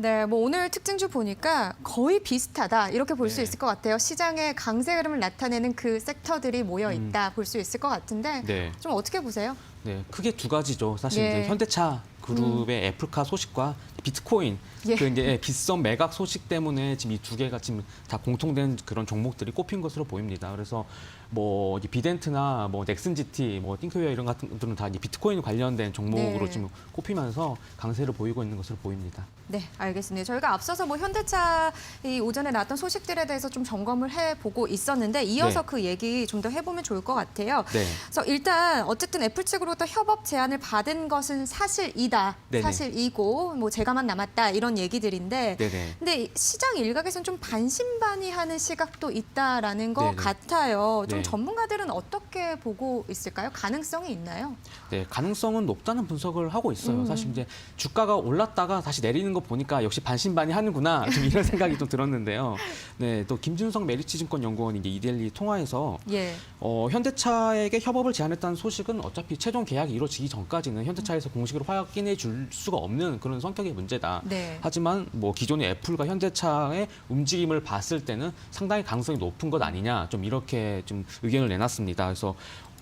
네, 뭐 오늘 특징주 보니까 거의 비슷하다 이렇게 볼 수 네. 있을 것 같아요. 시장의 강세 흐름을 나타내는 그 섹터들이 모여 있다 볼 수 있을 것 같은데 네. 좀 어떻게 보세요? 네, 크게 두 가지죠. 사실 예. 이제 현대차 그룹의 애플카 소식과 비트코인 예. 그 이제 빗썸 매각 소식 때문에 지금 이 두 개가 지금 다 공통된 그런 종목들이 꼽힌 것으로 보입니다. 그래서 뭐 이제 비덴트나 뭐 넥슨GT, 뭐 띵크웨어 이런 같은 것들은 다 이제 비트코인 관련된 종목으로 네. 지금 꼽히면서 강세를 보이고 있는 것으로 보입니다. 네, 알겠습니다. 저희가 앞서서 뭐 현대차 이 오전에 나왔던 소식들에 대해서 좀 점검을 해보고 있었는데 이어서 네. 그 얘기 좀 더 해보면 좋을 것 같아요. 네. 그래서 일단 어쨌든 애플 측으로부터 협업 제안을 받은 것은 사실이다. 네네. 사실이고 뭐 제가만 남았다 이런 얘기들인데 네네. 근데 시장 일각에서는 좀 반신반의하는 시각도 있다라는 것 네네. 같아요. 좀 네. 전문가들은 어떻게 보고 있을까요? 가능성이 있나요? 네, 가능성은 높다는 분석을 하고 있어요. 사실 이제 주가가 올랐다가 다시 내리는 거 보니까 역시 반신반의하는구나 좀 이런 생각이 좀 들었는데요. 네, 또 김준성 메리츠증권연구원이 이제 이데일리 통화에서 예. 현대차에게 협업을 제안했다는 소식은 어차피 최종 계약이 이루어지기 전까지는 현대차에서 공식으로 확인해 줄 수가 없는 그런 성격의 문제다. 네. 하지만 뭐 기존의 애플과 현대차의 움직임을 봤을 때는 상당히 가능성이 높은 것 아니냐 좀 이렇게 좀 의견을 내놨습니다. 그래서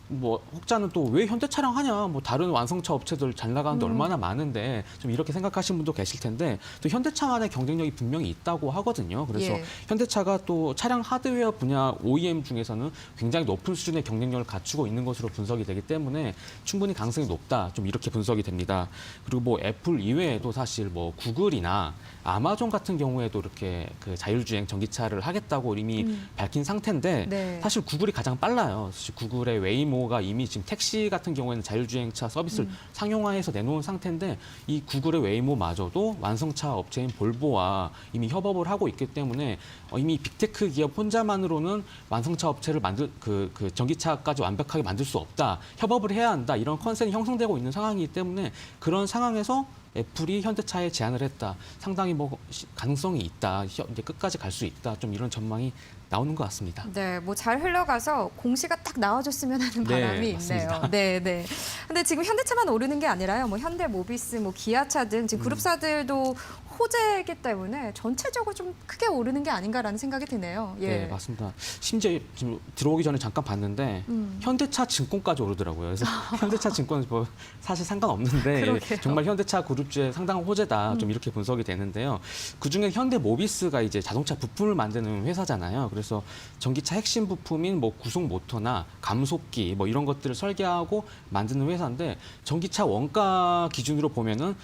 뭐 혹자는 또 왜 현대차랑 하냐 뭐 다른 완성차 업체들 잘 나가는데 얼마나 많은데 좀 이렇게 생각하시는 분도 계실 텐데 또 현대차만의 경쟁력이 분명히 있다고 하거든요. 그래서 예. 현대차가 또 차량 하드웨어 분야 OEM 중에서는 굉장히 높은 수준의 경쟁력을 갖추고 있는 것으로 분석이 되기 때문에 충분히 가능성이 높다 좀 이렇게 분석이 됩니다. 그리고 뭐 애플 이외에도 사실 뭐 구글이나 아마존 같은 경우에도 이렇게 그 자율주행 전기차를 하겠다고 이미 밝힌 상태인데 네. 사실 구글이 가장 빨라요. 사실 구글의 웨이모가 이미 지금 택시 같은 경우에는 자율주행차 서비스를 상용화해서 내놓은 상태인데 이 구글의 웨이모마저도 완성차 업체인 볼보와 이미 협업을 하고 있기 때문에 이미 빅테크 기업 혼자만으로는 완성차 업체를 만들 그 전기차까지 완벽하게 만들 수 없다. 협업을 해야 한다. 이런 컨센이 형성되고 있는 상황이기 때문에 그런 상황에서 애플이 현대차에 제안을 했다. 상당히 뭐 가능성이 있다. 이제 끝까지 갈 수 있다. 좀 이런 전망이 나오는 것 같습니다. 네, 뭐 잘 흘러가서 공시가 딱 나와줬으면 하는 네, 바람이 맞습니다. 있네요. 네, 네. 근데 지금 현대차만 오르는 게 아니라요. 뭐 현대모비스, 뭐 기아차 등 지금 그룹사들도 호재이기 때문에 전체적으로 좀 크게 오르는 게 아닌가라는 생각이 드네요. 예. 네, 맞습니다. 심지어 지금 들어오기 전에 잠깐 봤는데 현대차 증권까지 오르더라고요. 그래서 현대차 증권은 뭐 사실 상관없는데 그러게요. 정말 현대차 그룹주의 상당한 호재다. 좀 이렇게 분석이 되는데요. 그중에 현대모비스가 이제 자동차 부품을 만드는 회사잖아요. 그래서 전기차 핵심 부품인 뭐 구속 모터나 감속기 뭐 이런 것들을 설계하고 만드는 회사인데 전기차 원가 기준으로 보면은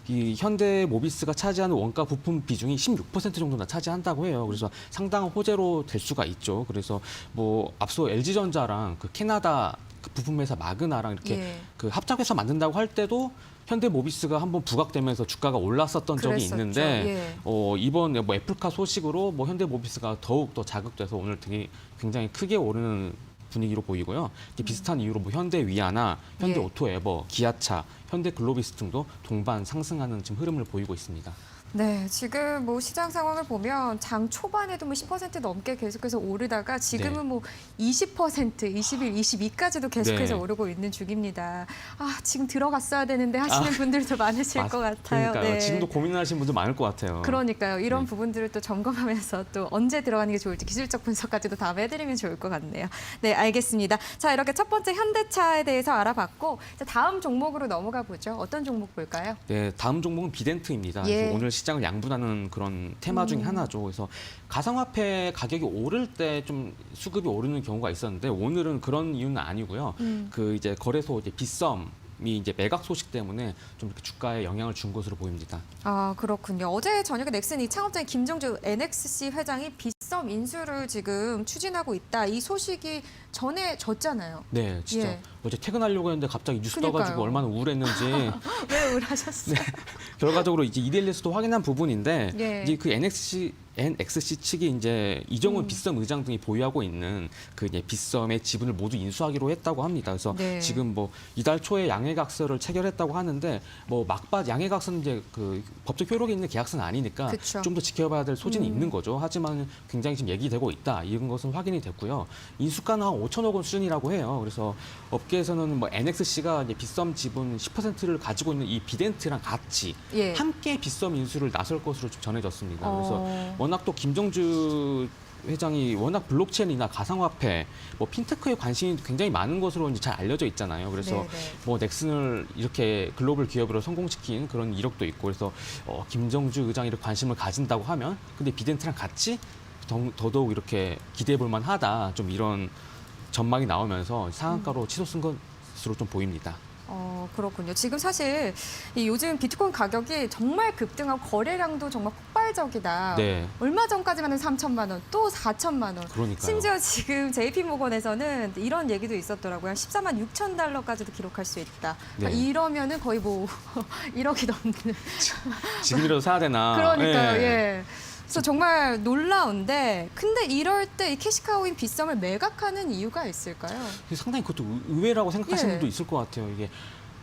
이 현대모비스가 차지하는 원가 부품 비중이 16% 정도나 차지한다고 해요. 그래서 상당한 호재로 될 수가 있죠. 그래서 뭐 앞서 LG전자랑 그 캐나다 그 부품 회사 마그나랑 이렇게 예. 그 합작해서 만든다고 할 때도 현대모비스가 한번 부각되면서 주가가 올랐었던 적이 그랬었죠. 있는데 예. 이번 뭐 애플카 소식으로 뭐 현대모비스가 더욱 더 자극돼서 오늘 되게 굉장히 크게 오르는 분위기로 보이고요. 이제 비슷한 이유로 뭐 현대위아나 현대오토에버, 기아차, 현대글로비스 등도 동반 상승하는 지금 흐름을 보이고 있습니다. 네, 지금 뭐 시장 상황을 보면 장 초반에도 뭐 10% 넘게 계속해서 오르다가 지금은 네. 뭐 20%, 21, 22까지도 계속해서 네. 오르고 있는 중입니다. 아, 지금 들어갔어야 되는데 하시는 분들도 많으실 것 같아요. 그러니까요. 지금도 고민하시는 분들 많을 것 같아요. 그러니까요. 이런 네. 부분들을 또 점검하면서 또 언제 들어가는 게 좋을지 기술적 분석까지도 다음에 해드리면 좋을 것 같네요. 네, 알겠습니다. 자, 이렇게 첫 번째 현대차에 대해서 알아봤고 자, 다음 종목으로 넘어가 보죠. 어떤 종목 볼까요? 네, 다음 종목은 비덴트입니다. 예. 그래서 오늘 시장을 양분하는 그런 테마 중에 하나죠. 그래서 가상화폐 가격이 오를 때 좀 수급이 오르는 경우가 있었는데 오늘은 그런 이유는 아니고요. 그 이제 거래소 이제 빗썸이 이제 매각 소식 때문에 좀 이렇게 주가에 영향을 준 것으로 보입니다. 아, 그렇군요. 어제 저녁에 넥슨 이 창업자인 김정주 NXC 회장이 빗썸 인수를 지금 추진하고 있다. 이 소식이 전해졌잖아요. 네, 진짜 예. 어제 퇴근하려고 했는데 갑자기 뉴스 그러니까요. 떠가지고 얼마나 우울했는지 왜 우울하셨어요? 결과적으로 이제 이데일리에서도 확인한 부분인데 예. 이제 그 NXC NXC 측이 이제 이정훈 빗썸 의장 등이 보유하고 있는 그 이제 빗썸의 지분을 모두 인수하기로 했다고 합니다. 그래서 네. 지금 뭐 이달 초에 양해각서를 체결했다고 하는데 뭐 막바 양해각서는 이제 그 법적 효력이 있는 계약서는 아니니까 그쵸. 좀 더 지켜봐야 될 소진이 있는 거죠. 하지만 굉장히 지금 얘기되고 있다. 이런 것은 확인이 됐고요. 인수가는 한 5천억 원 수준이라고 해요. 그래서 업계에서는 뭐 NXC가 이제 빗썸 지분 10%를 가지고 있는 이 비덴트랑 같이 예. 함께 빗썸 인수를 나설 것으로 좀 전해졌습니다. 그래서 어. 워낙 또 김정주 회장이 워낙 블록체인이나 가상화폐, 뭐 핀테크에 관심이 굉장히 많은 것으로 이제 잘 알려져 있잖아요. 그래서 네네. 뭐 넥슨을 이렇게 글로벌 기업으로 성공시킨 그런 이력도 있고, 그래서 김정주 의장이 이렇게 관심을 가진다고 하면, 근데 비덴트랑 같이 더더욱 이렇게 기대해 볼 만하다. 좀 이런 전망이 나오면서 상한가로 치솟은 것으로 좀 보입니다. 그렇군요. 지금 사실 이 요즘 비트코인 가격이 정말 급등하고 거래량도 정말 폭발적이다. 네. 얼마 전까지만 해도 3천만 원, 또 4천만 원. 그러니까요. 심지어 지금 JP모건에서는 이런 얘기도 있었더라고요. 14만 6천 달러까지도 기록할 수 있다. 그러니까 네. 이러면은 거의 뭐 1억이 넘는. 지금이라도 사야 되나. 그러니까요. 예. 예. 그래서 정말 놀라운데, 근데 이럴 때 이 캐시카우인 빗썸을 매각하는 이유가 있을까요? 상당히 그것도 의외라고 생각하시는 예. 분도 있을 것 같아요. 이게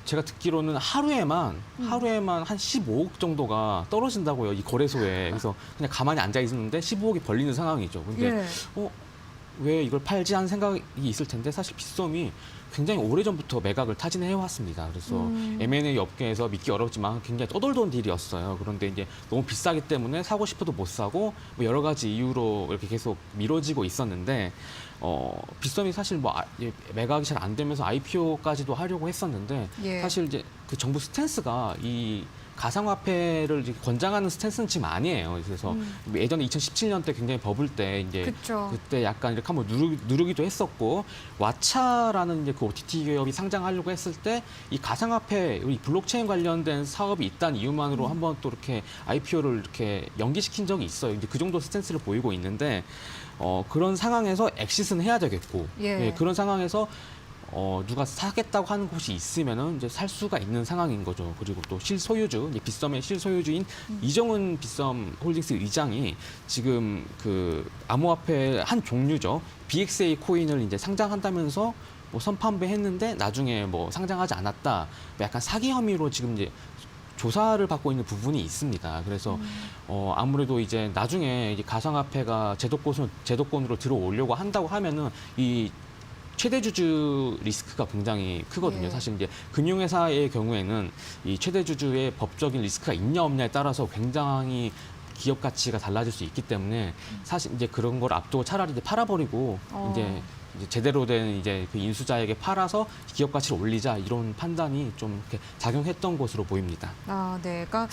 제가 듣기로는 하루에만 한 15억 정도가 떨어진다고요, 이 거래소에. 그래서 그냥 가만히 앉아 있는데 15억이 벌리는 상황이죠. 근데 예. 왜 이걸 팔지 하는 생각이 있을 텐데, 사실 빗썸이 굉장히 오래전부터 매각을 타진해 왔습니다. 그래서 M&A 업계에서 믿기 어렵지만 굉장히 떠돌던 딜이었어요. 그런데 이제 너무 비싸기 때문에 사고 싶어도 못 사고 뭐 여러 가지 이유로 이렇게 계속 미뤄지고 있었는데, 빗썸이 사실 뭐 매각이 잘 안 되면서 IPO까지도 하려고 했었는데, 예. 사실 이제 그 정부 스탠스가 이 가상화폐를 이제 권장하는 스탠스는 지금 아니에요. 그래서 예전에 2017년 때 굉장히 버블 때 이제 그쵸. 그때 약간 이렇게 한번 누르기도 했었고, 왓챠라는 이제 그 OTT 기업이 상장하려고 했을 때 이 가상화폐, 이 블록체인 관련된 사업이 있다는 이유만으로 한번 또 이렇게 IPO를 이렇게 연기시킨 적이 있어요. 이제 그 정도 스탠스를 보이고 있는데, 그런 상황에서 엑시트는 해야 되겠고, 예. 그런 상황에서 누가 사겠다고 하는 곳이 있으면은 이제 살 수가 있는 상황인 거죠. 그리고 또 실소유주, 이제 빗썸의 실소유주인 이정훈 빗썸 홀딩스 의장이 지금 그 암호화폐 한 종류죠, BXA 코인을 이제 상장한다면서 뭐 선판배했는데 나중에 뭐 상장하지 않았다, 뭐 약간 사기 혐의로 지금 이제 조사를 받고 있는 부분이 있습니다. 그래서 아무래도 이제 나중에 이제 가상화폐가 제도권으로 들어오려고 한다고 하면은 이 최대 주주 리스크가 굉장히 크거든요. 예. 사실 이제 금융회사의 경우에는 이 최대 주주의 법적인 리스크가 있냐 없냐에 따라서 굉장히 기업 가치가 달라질 수 있기 때문에, 사실 이제 그런 걸 앞두고 차라리 이제 팔아버리고 이제 제대로 된 이제 그 인수자에게 팔아서 기업 가치를 올리자, 이런 판단이 좀 이렇게 작용했던 것으로 보입니다. 아, 네. 그러니까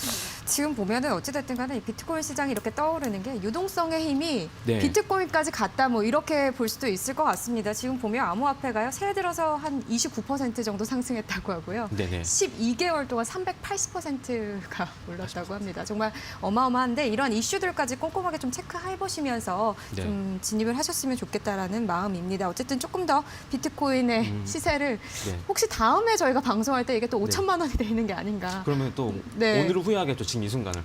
지금 보면은 어찌됐든 간에 이 비트코인 시장이 이렇게 떠오르는 게 유동성의 힘이 네. 비트코인까지 갔다, 뭐 이렇게 볼 수도 있을 것 같습니다. 지금 보면 암호화폐가요, 새해 들어서 한 29% 정도 상승했다고 하고요. 네네. 12개월 동안 380%가 올랐다고 합니다. 정말 어마어마한데, 이런 이슈들까지 꼼꼼하게 좀 체크해 보시면서 네. 좀 진입을 하셨으면 좋겠다라는 마음입니다. 어쨌든 조금 더 비트코인의 시세를 네. 혹시 다음에 저희가 방송할 때 이게 또 네. 5천만 원이 돼 있는 게 아닌가. 그러면 또 네. 오늘을 후회하겠죠, 지금 이 순간을.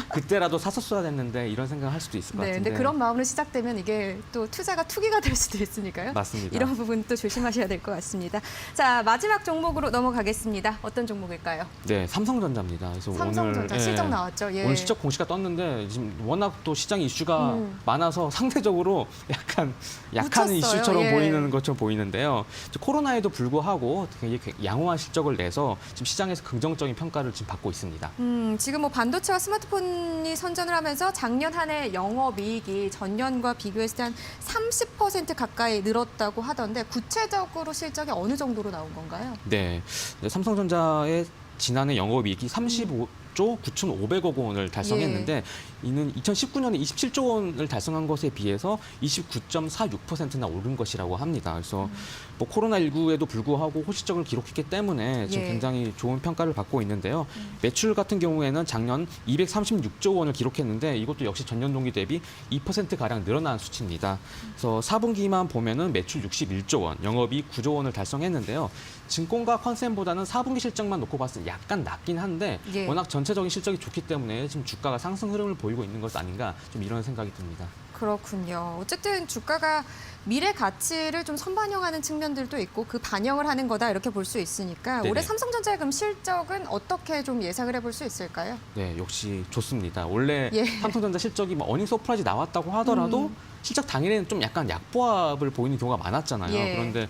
그때라도 샀었어야 됐는데, 이런 생각을 할 수도 있을 것 네, 같은데. 근데 그런 마음으로 시작되면 이게 또 투자가 투기가 될 수도 있으니까요. 맞습니다. 이런 부분 또 조심하셔야 될 것 같습니다. 자, 마지막 종목으로 넘어가겠습니다. 어떤 종목일까요? 네, 삼성전자입니다. 그래서 삼성전자 오늘 실적 나왔죠. 예. 오늘 실적 공시가 떴는데, 지금 워낙 또 시장 이슈가 많아서 상대적으로 약간 약한 묻혔어요. 이슈처럼 예. 보이는 것처럼 보이는데요. 코로나에도 불구하고 굉장히 양호한 실적을 내서 지금 시장에서 긍정적인 평가를 지금 받고 있습니다. 지금 뭐 반도체와 스마트폰이 선전을 하면서 작년 한 해 영업이익이 전년과 비교했을 때 한 30% 가까이 늘었다고 하던데, 구체적으로 실적이 어느 정도로 나온 건가요? 네, 삼성전자의 지난해 영업이익이 35조 9,500억 원을 달성했는데, 이는 2019년에 27조 원을 달성한 것에 비해서 29.46%나 오른 것이라고 합니다. 그래서 뭐 코로나19에도 불구하고 호실적을 기록했기 때문에 지금 예. 굉장히 좋은 평가를 받고 있는데요. 매출 같은 경우에는 작년 236조 원을 기록했는데, 이것도 역시 전년 동기 대비 2%가량 늘어난 수치입니다. 그래서 4분기만 보면은 매출 61조 원, 영업이익 9조 원을 달성했는데요. 증권가 컨센보다는 4분기 실적만 놓고 봤을 때 약간 낮긴 한데, 예. 워낙 전체적인 실적이 좋기 때문에 지금 주가가 상승 흐름을 보이고 있는 것 아닌가 좀 이런 생각이 듭니다. 그렇군요. 어쨌든 주가가 미래 가치를 좀 선반영하는 측면들도 있고 그 반영을 하는 거다 이렇게 볼 수 있으니까 네네. 올해 삼성전자의 그럼 실적은 어떻게 좀 예상을 해볼 수 있을까요? 네, 역시 좋습니다. 원래 예. 삼성전자 실적이 뭐 어닝 서프라이즈 나왔다고 하더라도 실적 당일에는 좀 약간 약보합을 보이는 경우가 많았잖아요. 예. 그런데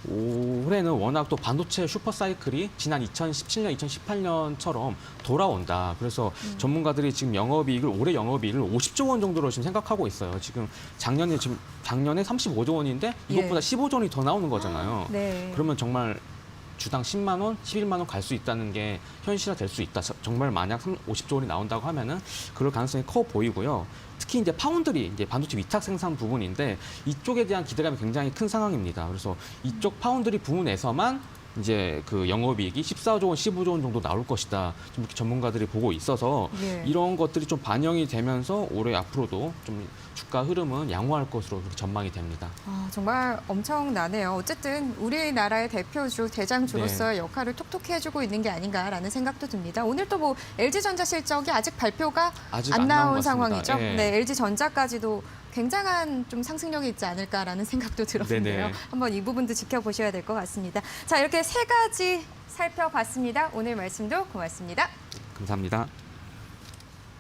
올해는 워낙 또 반도체 슈퍼 사이클이 지난 2017년, 2018년처럼 돌아온다. 그래서 전문가들이 지금 영업이익을 올해 영업이익을 50조 원 정도로 지금 생각하고 있어요. 지금 작년에 35조 원인데 이것보다 예. 15조 원이 더 나오는 거잖아요. 네. 그러면 정말 주당 10만 원, 11만 원 갈 수 있다는 게 현실화 될 수 있다. 정말 만약 50조 원이 나온다고 하면은 그럴 가능성이 커 보이고요. 특히 이제 파운드리, 이제 반도체 위탁 생산 부분인데 이쪽에 대한 기대감이 굉장히 큰 상황입니다. 그래서 이쪽 파운드리 부분에서만 이제 그 영업이익이 14조 원, 15조 원 정도 나올 것이다. 좀 이렇게 전문가들이 보고 있어서 예. 이런 것들이 좀 반영이 되면서 올해 앞으로도 좀 주가 흐름은 양호할 것으로 그렇게 전망이 됩니다. 아, 정말 엄청나네요. 어쨌든 우리나라의 대표주, 대장주로서의 역할을 톡톡히 해주고 있는 게 아닌가라는 생각도 듭니다. 오늘 또 뭐 LG전자 실적이 아직 발표가 아직 안 안 나온 나온 것 같습니다. 상황이죠. 예. 네, LG전자까지도 굉장한 좀 상승력이 있지 않을까라는 생각도 들었는데요. 네네. 한번 이 부분도 지켜보셔야 될 것 같습니다. 자, 이렇게 세 가지 살펴봤습니다. 오늘 말씀도 고맙습니다. 감사합니다.